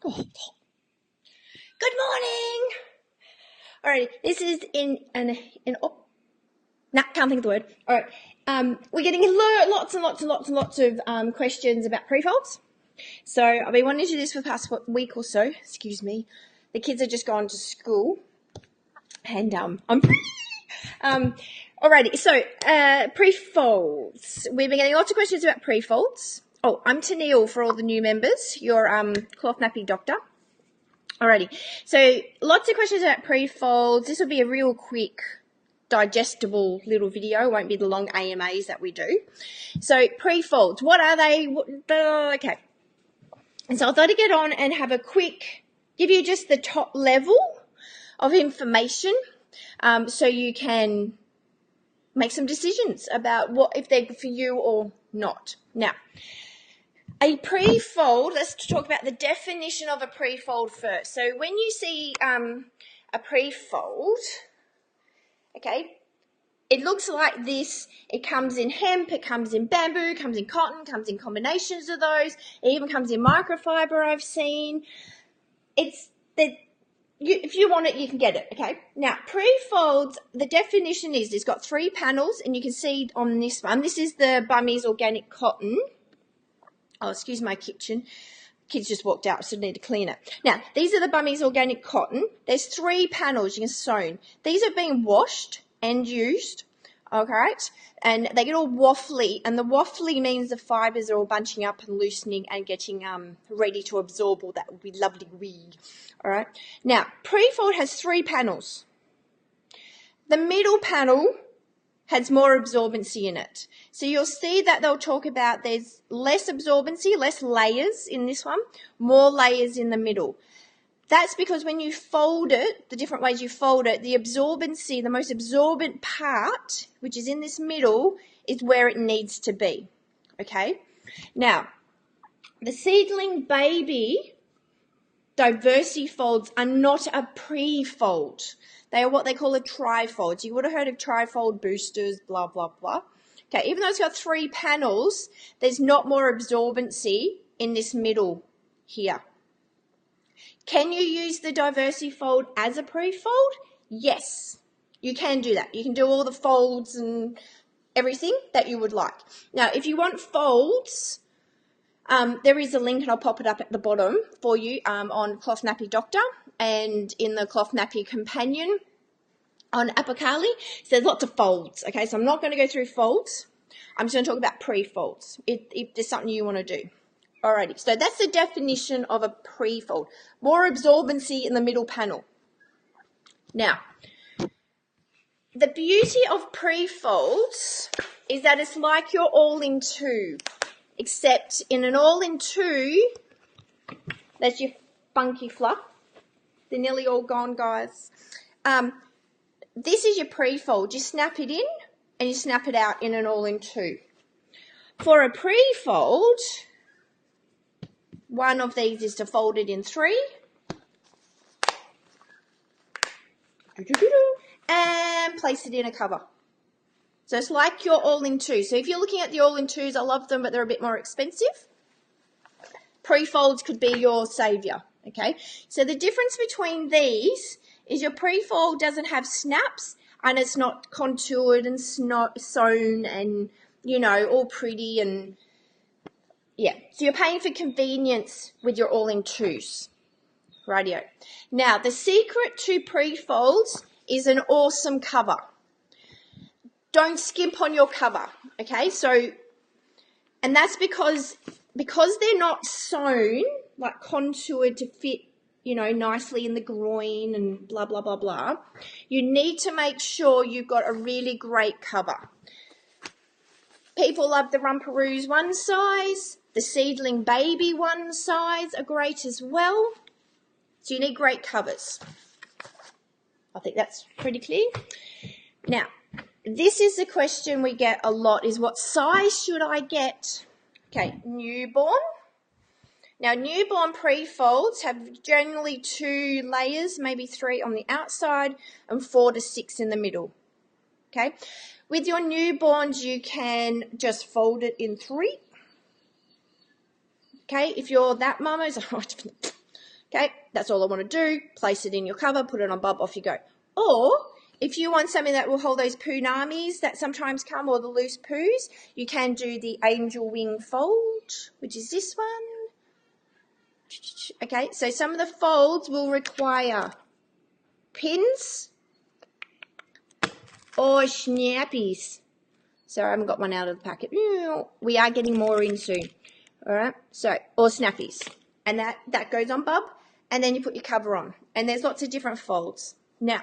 Good morning. All right, this is can't think of the word. All right, we're getting lots of questions about prefolds. So I've been wanting to do this for the past week or so. Excuse me. The kids are just gone to school, and I'm. Alrighty, so prefolds. We've been getting lots of questions about prefolds. Oh, I'm Tennille for all the new members. Your Cloth Nappy Doctor. Alrighty, so lots of questions about prefolds. This will be a real quick, digestible little video. It won't be the long AMAs that we do. So prefolds, what are they? Okay. And so I thought I'd get on and have a quick, give you just the top level of information so you can make some decisions about what if they're good for you or not. Now, a prefold, let's talk about the definition of a prefold first. So when you see a prefold, okay, it looks like this. It comes in hemp, it comes in bamboo, it comes in cotton, comes in combinations of those. It even comes in microfiber, I've seen. If you want it, you can get it, okay? Now, prefolds, the definition is it's got 3 panels, and you can see on this one, this is the Bummy's organic cotton. Oh, excuse my kitchen. Kids just walked out, so I need to clean it. Now, these are the Bummy's organic cotton. There's 3 panels you can sew. These are being washed and used, okay? And they get all waffly, and the waffly means the fibres are all bunching up and loosening and getting ready to absorb all that lovely weed, all right? Now, prefold has 3 panels. The middle panel has more absorbency in it. So you'll see that they'll talk about there's less absorbency, less layers in this one, more layers in the middle. That's because when you fold it, the different ways you fold it, the absorbency, the most absorbent part, which is in this middle, is where it needs to be, okay? Now, the seedling baby diversity folds are not a prefold. They are what they call a trifold. So you would have heard of trifold boosters, blah, blah, blah. Okay, even though it's got 3 panels, there's not more absorbency in this middle here. Can you use the diversity fold as a prefold? Yes, you can do that. You can do all the folds and everything that you would like. Now, if you want folds, there is a link, and I'll pop it up at the bottom for you on Cloth Nappy Doctor and in the Cloth Nappy Companion on Apokali. So there's lots of folds, okay? So I'm not going to go through folds. I'm just going to talk about prefolds if there's something you want to do. Alrighty, so that's the definition of a prefold. More absorbency in the middle panel. Now, the beauty of prefolds is that it's like your all-in-two, except in an all-in-two, that's your funky fluff. They're nearly all gone, guys. This is your prefold. You snap it in and you snap it out in an all-in-two. For a prefold, one of these is to fold it in 3 and place it in a cover. So it's like your all-in-two. So if you're looking at the all-in-twos, I love them, but they're a bit more expensive. Prefolds could be your savior, okay? So the difference between these is your prefold doesn't have snaps, and it's not contoured and sewn and, you know, all pretty and, yeah. So you're paying for convenience with your all-in-twos. Rightio. Now, the secret to prefolds is an awesome cover. Don't skimp on your cover, okay? So, and that's because they're not sewn, like contoured to fit, you know, nicely in the groin and blah, blah, blah, blah. You need to make sure you've got a really great cover. People love the Rumparoos one size. The seedling baby one size are great as well. So you need great covers. I think that's pretty clear. Now, this is the question we get a lot, is what size should I get? Okay, newborn. Now, newborn prefolds have generally 2 layers, maybe 3 on the outside and 4 to 6 in the middle. Okay, with your newborns, you can just fold it in 3. Okay, if you're that mama, Okay, that's all I want to do. Place it in your cover, put it on bub, off you go. Or if you want something that will hold those punamis that sometimes come, or the loose poos, you can do the angel wing fold, which is this one. Okay, so some of the folds will require pins or snappies. So I haven't got one out of the packet. We are getting more in soon. All right, so, or snappies. And that goes on bub, and then you put your cover on. And there's lots of different folds. Now,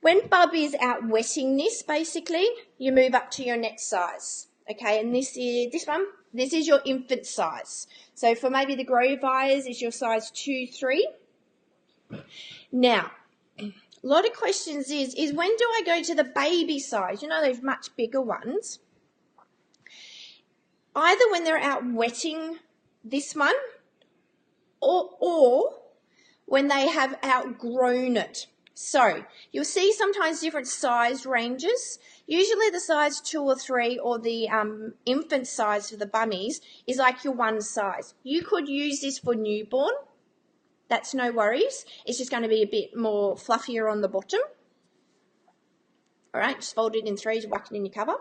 when bub is out wetting this, basically, you move up to your next size. Okay, and this is your infant size. So for maybe the Grove eyes is your size 2, 3. Now, a lot of questions is when do I go to the baby size? You know, those much bigger ones. Either when they're out wetting this one, or when they have outgrown it. So you'll see sometimes different size ranges. Usually the size 2 or 3 or the infant size for the bummies is like your one size. You could use this for newborn. That's no worries. It's just going to be a bit more fluffier on the bottom. All right, just fold it in 3s, whack it in your cover.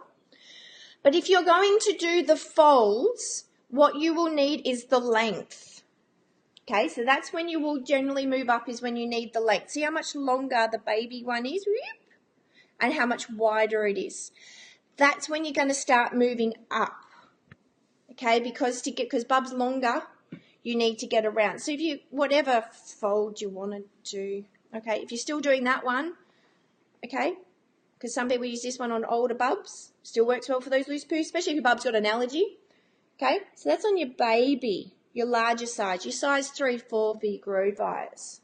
But if you're going to do the folds, what you will need is the length. Okay, so that's when you will generally move up, is when you need the length. See how much longer the baby one is, and how much wider it is. That's when you're going to start moving up. Okay, because bub's longer, you need to get around. So if you, whatever fold you want to do, okay, if you're still doing that one, okay, because some people use this one on older bubs, still works well for those loose poos, especially if your bub's got an allergy. Okay, so that's on your baby. Your larger size, your size 3, 4 for your Grove eyes.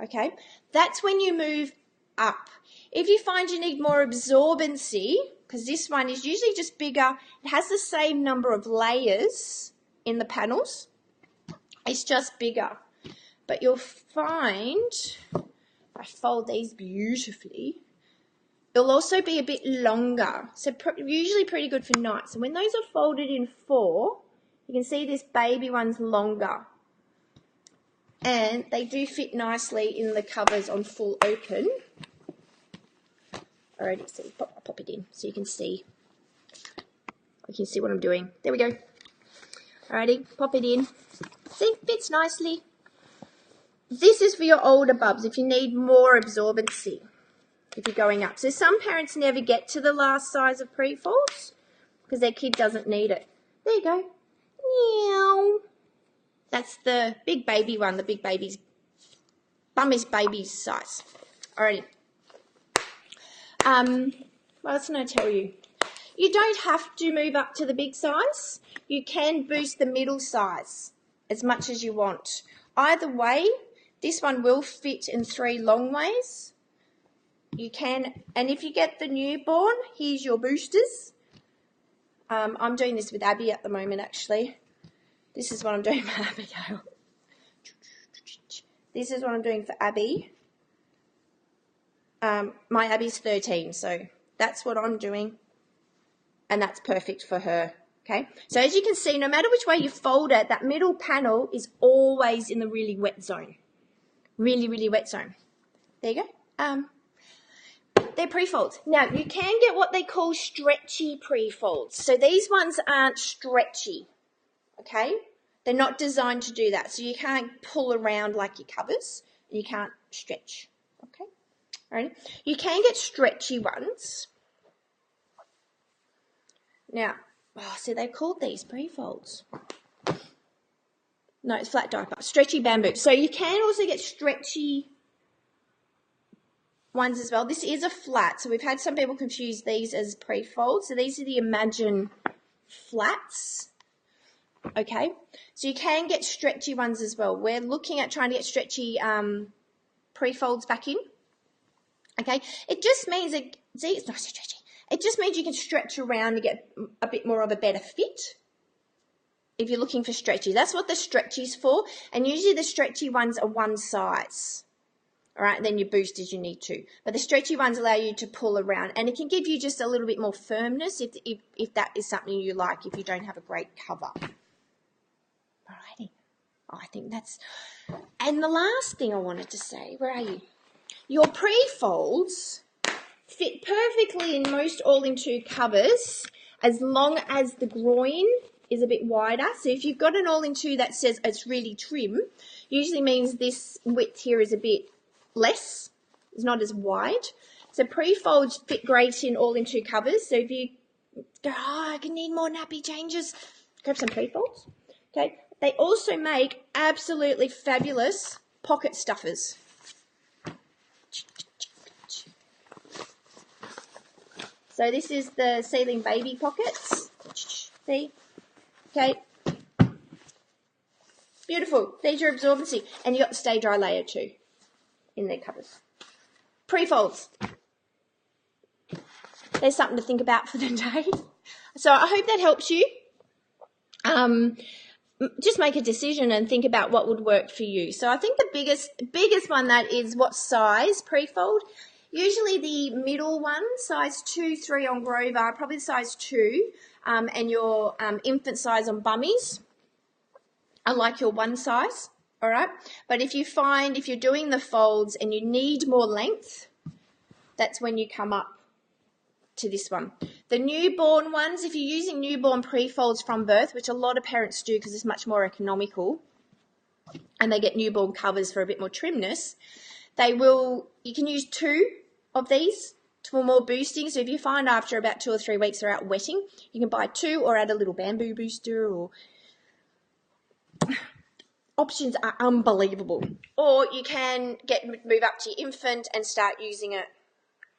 Okay, that's when you move up. If you find you need more absorbency, because this one is usually just bigger, it has the same number of layers in the panels, it's just bigger. But you'll find, if I fold these beautifully, it'll also be a bit longer. So usually pretty good for night. So when those are folded in 4, you can see this baby one's longer, and they do fit nicely in the covers on full open. Alrighty, so pop it in so you can see. You can see what I'm doing. There we go. Alrighty, pop it in. See, fits nicely. This is for your older bubs if you need more absorbency, if you're going up. So some parents never get to the last size of prefolds because their kid doesn't need it. There you go. Meow. That's the big baby one, the big baby's bummy's baby's size. Alrighty. What else can I tell you? You don't have to move up to the big size. You can boost the middle size as much as you want. Either way, this one will fit in 3 long ways. You can, and if you get the newborn, here's your boosters. I'm doing this with Abby at the moment, actually. This is what I'm doing for Abigail. This is what I'm doing for Abby. My Abby's 13, so that's what I'm doing. And that's perfect for her, okay? So as you can see, no matter which way you fold it, that middle panel is always in the really wet zone. Really, really wet zone. There you go. They're prefolds. Now, you can get what they call stretchy prefolds. So these ones aren't stretchy, okay? They're not designed to do that. So you can't pull around like your covers, and you can't stretch, okay? All right. You can get stretchy ones. Now, so they called these prefolds. No, it's flat diaper. Stretchy bamboo. So you can also get stretchy ones as well. This is a flat, so we've had some people confuse these as prefolds. So these are the Imagine flats. Okay, so you can get stretchy ones as well. We're looking at trying to get stretchy prefolds back in. Okay, it just means that, see, it's not so stretchy. It just means you can stretch around to get a bit more of a better fit. If you're looking for stretchy, that's what the stretchy's for. And usually the stretchy ones are one size. All right, and then you boost as you need to. But the stretchy ones allow you to pull around, and it can give you just a little bit more firmness if that is something you like, if you don't have a great cover. Alrighty. I think that's... And the last thing I wanted to say, where are you? Your prefolds fit perfectly in most all-in-two covers as long as the groin is a bit wider. So if you've got an all-in-two that says it's really trim, usually means this width here is a bit less. It's not as wide. So prefolds fit great in all-in-two covers. So if you go, I need more nappy changes, grab some prefolds. Okay. They also make absolutely fabulous pocket stuffers. So this is the Ceiling Baby Pockets. See? Okay. Beautiful. There's your absorbency. And you got the stay dry layer too in their covers. Prefolds. There's something to think about for the day. So I hope that helps you. Just make a decision and think about what would work for you. So I think the biggest one that is what size prefold. Usually the middle one, size 2, 3 on Grover, probably size 2, and your infant size on Bummies. I like your one size, all right? But if you're doing the folds and you need more length, that's when you come up to this one. The newborn ones, if you're using newborn prefolds from birth, which a lot of parents do because it's much more economical, and they get newborn covers for a bit more trimness, you can use 2 of these for more boosting. So if you find after about 2 or 3 weeks they're out wetting, you can buy 2 or add a little bamboo booster, or options are unbelievable. Or you can move up to your infant and start using it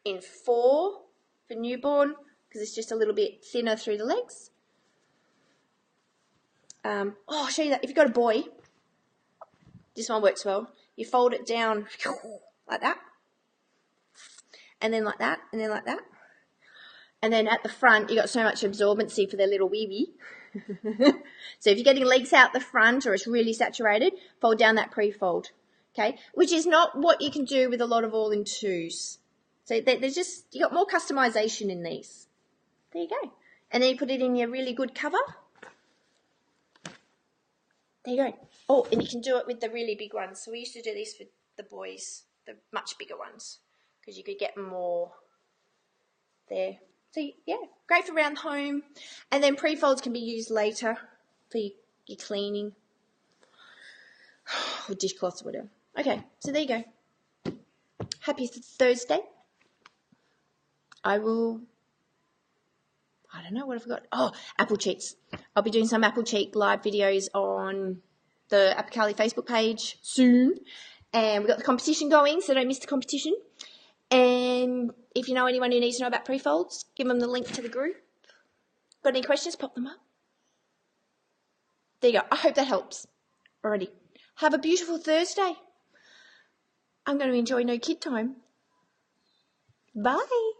in 4 for newborn, because it's just a little bit thinner through the legs. I'll show you that. If you've got a boy, this one works well. You fold it down like that, and then like that, and then like that. And then at the front, you got so much absorbency for their little wee-wee. So if you're getting leaks out the front or it's really saturated, fold down that prefold, okay? Which is not what you can do with a lot of all-in-twos. So there's just, you got more customization in these. There you go. And then you put it in your really good cover. There you go. Oh, and you can do it with the really big ones. So we used to do these for the boys, the much bigger ones, because you could get more there. So yeah, great for around home. And then prefolds can be used later for your cleaning or dishcloths or whatever. Okay, so there you go. Happy Thursday. I don't know what I forgot. Oh, apple cheeks. I'll be doing some apple cheek live videos on the Apicali Facebook page soon. And we've got the competition going, so don't miss the competition. And if you know anyone who needs to know about prefolds, give them the link to the group. Got any questions? Pop them up. There you go. I hope that helps. Alrighty. Have a beautiful Thursday. I'm going to enjoy no kid time. Bye.